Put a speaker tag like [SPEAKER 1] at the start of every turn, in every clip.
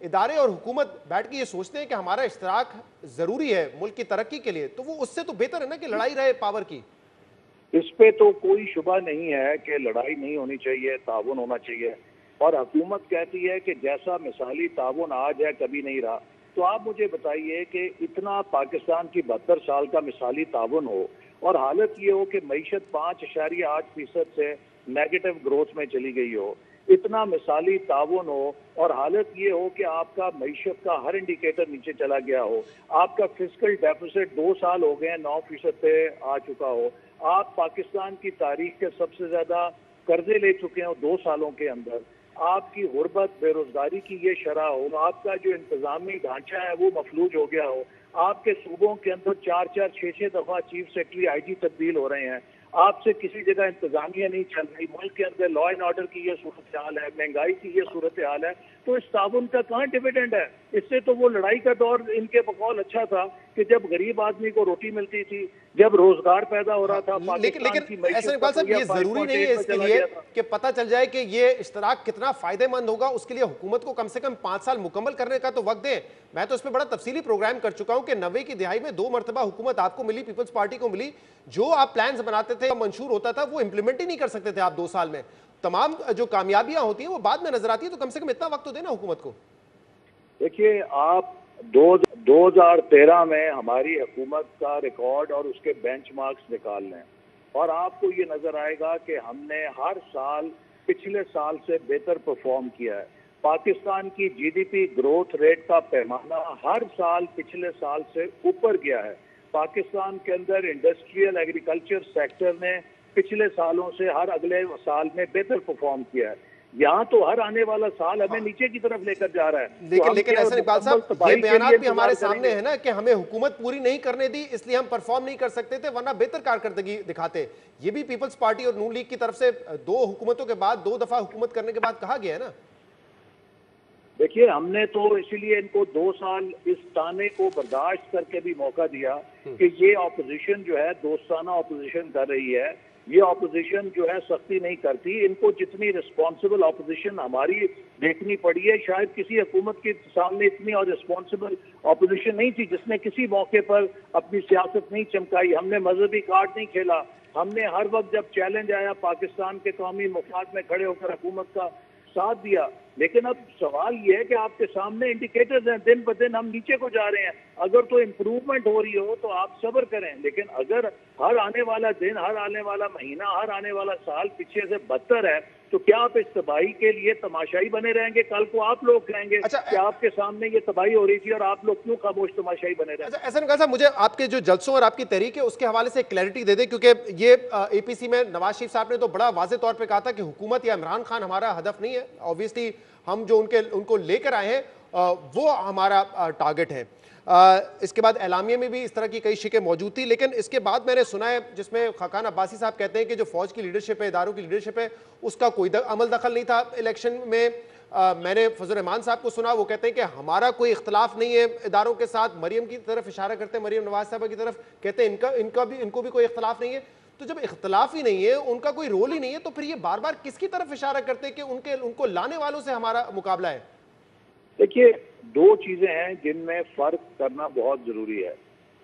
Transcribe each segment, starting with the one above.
[SPEAKER 1] ادارے اور حکومت بیٹھ کے یہ سوچتے ہیں کہ ہمارا اشتراک ضروری ہے ملک کی ترقی کے لیے، تو وہ اس سے تو بہتر ہے نا کہ لڑائی رہے پاور کی۔
[SPEAKER 2] اس پہ تو کوئی شبہ نہیں ہے کہ لڑائی نہیں ہونی چاہیے، تعاون ہونا چاہیے، اور حکومت کہتی ہے کہ جیسا مثالی تعاون آج ہے کبھی نہیں رہا۔ تو آپ مجھے بتائیے کہ اتنا پاکستان کی 72 سال کا مثالی تعاون ہو اور حالت یہ ہو کہ معیشت 5.8% سے نیگیٹو گروتھ میں چلی گئی ہو، اتنا مثالی تعاون ہو اور حالت یہ ہو کہ آپ کا معیشت کا ہر انڈیکیٹر نیچے چلا گیا ہو، آپ کا فسکل ڈیفیسٹ 2 سال ہو گئے 9% پہ آ چکا ہو، آپ پاکستان کی تاریخ کے سب سے زیادہ قرضے لے چکے ہیں 2 سالوں کے اندر، آپ کی غربت بے روزگاری کی یہ شرح ہو، آپ کا جو انتظامی ڈھانچہ ہے وہ مفلوج ہو گیا ہو، آپ کے صوبوں کے اندر 4 6 دفعہ چیف سیکرٹری آئی جی تبدیل ہو رہے ہیں، آپ سے کسی جگہ انتظامیہ نہیں چل رہی، ملک کے اندر لا اینڈ آرڈر کی یہ صورتحال ہے، مہنگائی کی یہ صورتحال ہے، تو اس تعاون کا کہاں ڈیویڈنڈ ہے؟ اس سے تو وہ لڑائی کا دور ان کے بقول اچھا تھا کہ جب غریب آدمی کو روٹی ملتی تھی، جب روزگار پیدا ہو رہا تھا، پاکستان کی
[SPEAKER 1] لیکن احسن
[SPEAKER 2] معیشت
[SPEAKER 1] اقبال صاحب، یہ ضروری نہیں ہے
[SPEAKER 2] 5.8
[SPEAKER 1] اس
[SPEAKER 2] پہ
[SPEAKER 1] کے
[SPEAKER 2] چلا
[SPEAKER 1] لیے
[SPEAKER 2] گیا تھا۔
[SPEAKER 1] کہ پتہ چل جائے کہ یہ اشتراک کتنا فائدہ مند ہوگا، اس کے لیے حکومت کو کم سے کم 5 سال مکمل کرنے کا تو وقت دیں۔ میں تو اس پہ بڑا تفصیلی پروگرام کر چکا ہوں کہ 90 کی دہائی میں 2 مرتبہ حکومت آپ کو ملی، پیپلز پارٹی کو ملی، جو آپ پلانز بناتے تھے منشور ہوتا تھا وہ امپلیمنٹ ہی نہیں کر سکتے تھے آپ 2 سال میں۔ تمام جو کامیابیاں ہوتی ہیں وہ بعد میں نظر آتی ہیں، تو کم سے کم اتنا وقت تو دینا حکومت کو۔
[SPEAKER 2] دیکھیے، آپ 2013 میں ہماری حکومت کا ریکارڈ اور اس کے بینچ مارکس نکال لیں اور آپ کو یہ نظر آئے گا کہ ہم نے ہر سال پچھلے سال سے بہتر پرفارم کیا ہے۔ پاکستان کی G D P growth rate کا پیمانہ ہر سال پچھلے سال سے اوپر گیا ہے۔ پاکستان کے اندر انڈسٹریل ایگریکلچر سیکٹر نے پچھلے سالوں سے ہر اگلے سال میں بہتر پرفارم کیا ہے۔ یہاں تو ہر آنے والا سال ہمیں نیچے کی طرف لے کر جا رہا ہے۔
[SPEAKER 1] لیکن احسن اقبال صاحب، یہ بیانات بھی ہمارے سامنے ہیں نا کہ ہمیں حکومت پوری نہیں کرنے دی، اس لیے ہم پرفارم نہیں کر سکتے تھے، ورنہ بہتر کارکردگی دکھاتے۔ یہ بھی پیپلز پارٹی اور نون لیگ کی طرف سے 2 حکومتوں کے بعد 2 دفعہ حکومت کرنے کے بعد کہا گیا ہے نا۔
[SPEAKER 2] دیکھیے، ہم نے تو اسی لیے ان کو 2 سال اس تانے کو برداشت کر کے بھی موقع دیا کہ یہ اپوزیشن جو ہے دوستانہ اپوزیشن کر رہی ہے، یہ اپوزیشن جو ہے سختی نہیں کرتی، ان کو جتنی رسپانسبل اپوزیشن ہماری دیکھنی پڑی ہے، شاید کسی حکومت کے سامنے اتنی اور رسپانسبل اپوزیشن نہیں تھی جس نے کسی موقع پر اپنی سیاست نہیں چمکائی، ہم نے مذہبی کارڈ نہیں کھیلا، ہم نے ہر وقت جب چیلنج آیا پاکستان کے قومی مفاد میں کھڑے ہو کر حکومت کا ساتھ دیا۔ لیکن اب سوال یہ ہے کہ آپ کے سامنے انڈیکیٹرز ہیں، دن بدن ہم نیچے کو جا رہے ہیں، اگر تو امپروومنٹ ہو رہی ہو تو آپ صبر کریں، لیکن اگر ہر آنے والا دن، ہر آنے والا مہینہ، ہر آنے والا سال پیچھے سے بدتر ہے تو کیا آپ اس تباہی کے لیے تماشائی بنے رہیں گے؟ کل کو آپ لوگ کہیں گے کہ آپ کے سامنے یہ تباہی ہو رہی تھی اور آپ لوگ کیوں خاموش تماشائی بنے رہے؟
[SPEAKER 1] احسن اقبال صاحب، مجھے آپ کے جو جلسوں اور آپ کی تحریک ہے اس کے حوالے سے کلیئرٹی دے دیں، کیونکہ یہ اے پی سی میں نواز شریف صاحب نے تو بڑا واضح طور پہ کہا تھا کہ حکومت یا عمران خان ہمارا ہدف نہیں ہے، obviously ہم جو ان کو لے کر آئے ہیں وہ ہمارا ٹارگٹ ہے۔ اس کے بعد اعلامیے میں بھی اس طرح کی کئی شکیں موجود تھی، لیکن اس کے بعد میں نے سنا ہے جس میں خاقان عباسی صاحب کہتے ہیں کہ جو فوج کی لیڈرشپ ہے، اداروں کی لیڈرشپ ہے، اس کا کوئی عمل دخل نہیں تھا الیکشن میں۔ میں نے فضل الرحمان صاحب کو سنا، وہ کہتے ہیں کہ ہمارا کوئی اختلاف نہیں ہے اداروں کے ساتھ، مریم کی طرف اشارہ کرتے ہیں، مریم نواز صاحبہ کی طرف، کہتے ہیں ان کو بھی کوئی اختلاف نہیں ہے۔ تو جب اختلاف ہی نہیں ہے، ان کا کوئی رول ہی نہیں ہے، تو پھر یہ بار بار کس کی طرف اشارہ کرتے ہیں کہ ان کو لانے والوں سے ہمارا مقابلہ ہے؟
[SPEAKER 2] دیکھیے، 2 چیزیں ہیں جن میں فرق کرنا بہت ضروری ہے۔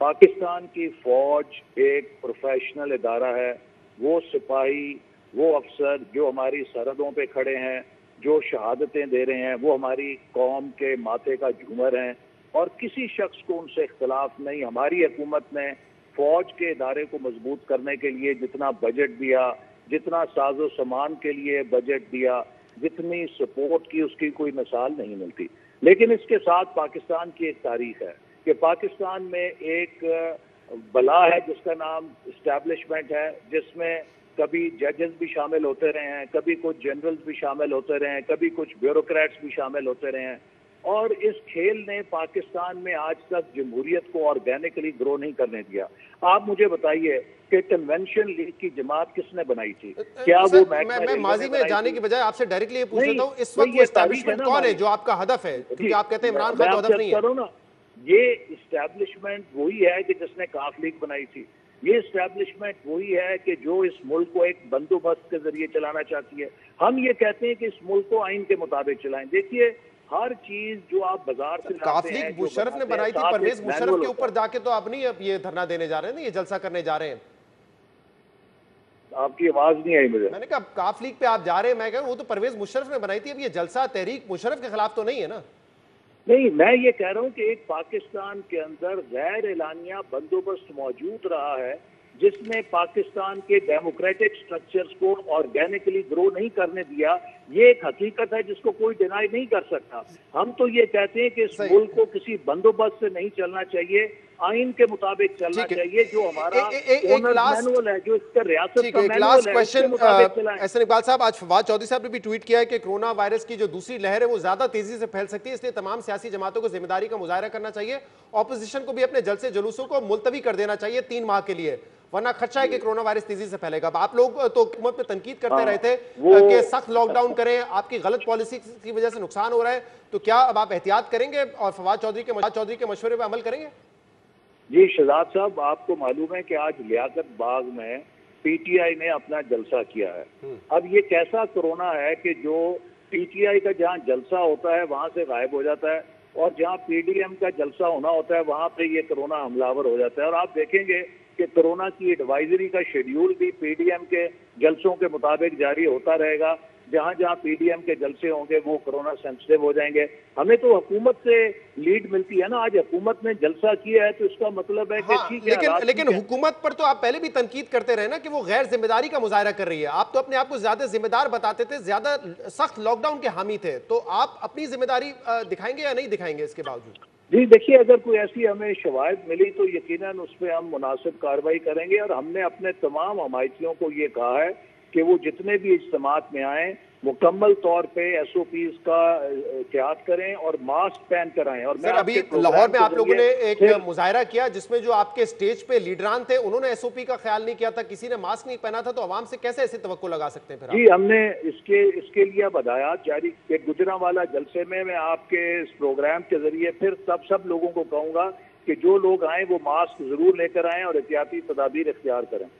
[SPEAKER 2] پاکستان کی فوج ایک پروفیشنل ادارہ ہے، وہ سپاہی، وہ افسر جو ہماری سرحدوں پہ کھڑے ہیں، جو شہادتیں دے رہے ہیں، وہ ہماری قوم کے ماتھے کا جھومر ہیں اور کسی شخص کو ان سے اختلاف نہیں۔ ہماری حکومت نے فوج کے ادارے کو مضبوط کرنے کے لیے جتنا بجٹ دیا، جتنا ساز و سامان کے لیے بجٹ دیا، جتنی سپورٹ کی، اس کی کوئی مثال نہیں ملتی۔ لیکن اس کے ساتھ پاکستان کی ایک تاریخ ہے کہ پاکستان میں ایک بلا ہے جس کا نام اسٹیبلشمنٹ ہے، جس میں کبھی ججز بھی شامل ہوتے رہے ہیں، کبھی کچھ جنرلز بھی شامل ہوتے رہے ہیں، کبھی کچھ بیوروکریٹس بھی شامل ہوتے رہے ہیں، اور اس کھیل نے پاکستان میں آج تک جمہوریت کو آرگینکلی گرو نہیں کرنے دیا۔ آپ مجھے بتائیے کہ کنونشن لیگ کی جماعت کس نے بنائی تھی؟ کیا وہ
[SPEAKER 1] میں ماضی میں جانے کی بجائے آپ سے ڈائریکٹلی یہ پوچھ لیتا ہوں، اس وقت وہ
[SPEAKER 2] یہ
[SPEAKER 1] اسٹیبلشمنٹ کون ہے جو آپ کا ہدف ہے؟ کیونکہ آپ کہتے ہیں عمران خان تو ہدف نہیں ہے۔
[SPEAKER 2] یہ اسٹیبلشمنٹ وہی ہے کہ جس نے کاف لیگ بنائی تھی، یہ اسٹیبلشمنٹ وہی ہے کہ جو اس ملک کو ایک بندوبست کے ذریعے چلانا چاہتی ہے۔ ہم یہ کہتے ہیں کہ اس ملک کو آئین کے مطابق چلائیں۔ دیکھیے، ہر چیز جو آپ بازار سے لاتے
[SPEAKER 1] کاف
[SPEAKER 2] ہیں
[SPEAKER 1] لیگ
[SPEAKER 2] جو
[SPEAKER 1] مشرف نے
[SPEAKER 2] بناتے ہیں
[SPEAKER 1] بنائی تھی،
[SPEAKER 2] ساتھ
[SPEAKER 1] پرویز
[SPEAKER 2] ایک
[SPEAKER 1] مشرف
[SPEAKER 2] مینول
[SPEAKER 1] کے
[SPEAKER 2] ہوتا
[SPEAKER 1] اوپر جا کے تو اب نہیں اب یہ دھرنا دینے جا رہے ہیں، یہ جلسہ کرنے جا رہے ہیں۔
[SPEAKER 2] ہے۔ آپ کی آواز نہیں آئی مجھے۔
[SPEAKER 1] میں نے کہا کاف لیگ پہ آپ جا رہے ہیں، میں کہا وہ تو پرویز مشرف نے بنائی تھی، اب یہ جلسہ تحریک مشرف کے خلاف تو نہیں ہے نا؟
[SPEAKER 2] نہیں، میں یہ کہہ رہا ہوں کہ ایک پاکستان کے اندر غیر اعلانیہ بندوبست موجود رہا ہے جس نے پاکستان کے ڈیموکریٹک سٹرکچرز کو آرگینکلی گرو نہیں کرنے دیا۔ یہ ایک حقیقت ہے جس کو کوئی ڈینائی نہیں کر سکتا۔ ہم تو یہ کہتے ہیں کہ اس
[SPEAKER 1] صحیح۔
[SPEAKER 2] ملک کو کسی بندوبست سے نہیں چلنا چاہیے، آئین کے مطابق چلنا
[SPEAKER 1] ٹھیک ہے،
[SPEAKER 2] چاہیے، جو ہمارا
[SPEAKER 1] ایک
[SPEAKER 2] اونرز
[SPEAKER 1] لاسٹ
[SPEAKER 2] مینول ہے، جو اس کا ریاست
[SPEAKER 1] ٹھیک
[SPEAKER 2] کا
[SPEAKER 1] ہے، ایک
[SPEAKER 2] مینول
[SPEAKER 1] لاسٹ
[SPEAKER 2] ہے، اس کے
[SPEAKER 1] کویشچن
[SPEAKER 2] مطابق چلائیں۔
[SPEAKER 1] احسن اقبال صاحب، آج فواد چودھری صاحب نے بھی ٹویٹ کیا ہے کہ کرونا وائرس کی جو دوسری لہر ہے وہ زیادہ تیزی سے پھیل سکتی ہے، اس لیے تمام سیاسی جماعتوں کو ذمہ داری کا مظاہرہ کرنا چاہیے، اپوزیشن کو بھی اپنے جلسے جلوسوں کو ملتوی کر دینا چاہیے 3 ماہ کے لیے، ورنہ خدشہ ہے کہ کرونا وائرس تیزی سے پھیلے گا۔ اب آپ لوگ تو حکومت پہ تنقید کرتے رہے تھے کہ سخت لاک ڈاؤن کریں، آپ کی غلط پالیسی کی وجہ سے نقصان ہو رہا ہے، تو کیا اب آپ احتیاط کریں گے اور فواد چودھری کے مشورے پہ عمل کریں گے؟
[SPEAKER 2] جی شہزاد صاحب، آپ کو معلوم ہے کہ آج لیاقت باغ میں پی ٹی آئی نے اپنا جلسہ کیا ہے۔ اب یہ کیسا کرونا ہے کہ جو پی ٹی آئی کا جہاں جلسہ ہوتا ہے وہاں سے غائب ہو جاتا ہے، اور جہاں پی ڈی ایم کا جلسہ ہونا ہوتا ہے وہاں پہ یہ کرونا حملہ ور ہو جاتا ہے۔ اور آپ دیکھیں گے کہ کرونا کی ایڈوائزری کا شیڈیول بھی پی ڈی ایم کے جلسوں کے مطابق جاری ہوتا رہے گا۔ جہاں جہاں پی ڈی ایم کے جلسے ہوں گے وہ کرونا سینسٹیو ہو جائیں گے۔ ہمیں تو حکومت سے لیڈ ملتی ہے نا، آج حکومت نے جلسہ کیا ہے تو اس کا مطلب ہے کہ ٹھیک ہے،
[SPEAKER 1] لیکن حکومت پر تو آپ پہلے بھی تنقید کرتے رہے نا کہ وہ غیر ذمہ داری کا مظاہرہ کر رہی ہے، آپ تو اپنے آپ کو زیادہ ذمہ دار بتاتے تھے، زیادہ سخت لاک ڈاؤن کے حامی تھے، تو آپ اپنی ذمہ داری دکھائیں گے یا نہیں دکھائیں گے اس کے باوجود؟
[SPEAKER 2] جی دیکھیے، اگر کوئی ایسی ہمیں شواہد ملی تو یقیناً اس پہ ہم مناسب کارروائی کریں گے، اور ہم نے اپنے تمام حمایتیوں کو یہ کہا ہے کہ وہ جتنے بھی اجتماعات میں آئیں مکمل طور پہ ایس او پیز کا احتیاط کریں اور ماسک پہن کر آئیں۔ اور
[SPEAKER 1] سر ابھی لاہور میں آپ لوگوں نے ایک مظاہرہ کیا جس میں جو آپ کے سٹیج پہ لیڈران تھے انہوں نے ایس او پی کا خیال نہیں کیا تھا، کسی نے ماسک نہیں پہنا تھا، تو عوام سے کیسے ایسے توقع لگا سکتے ہیں پھر آپ؟
[SPEAKER 2] جی ہم نے اس کے لیے اب ہدایات جاری کہ گجرانوالہ جلسے میں آپ کے اس پروگرام کے ذریعے پھر سب لوگوں کو کہوں گا کہ جو لوگ آئیں وہ ماسک ضرور لے کر آئیں اور احتیاطی تدابیر اختیار کریں۔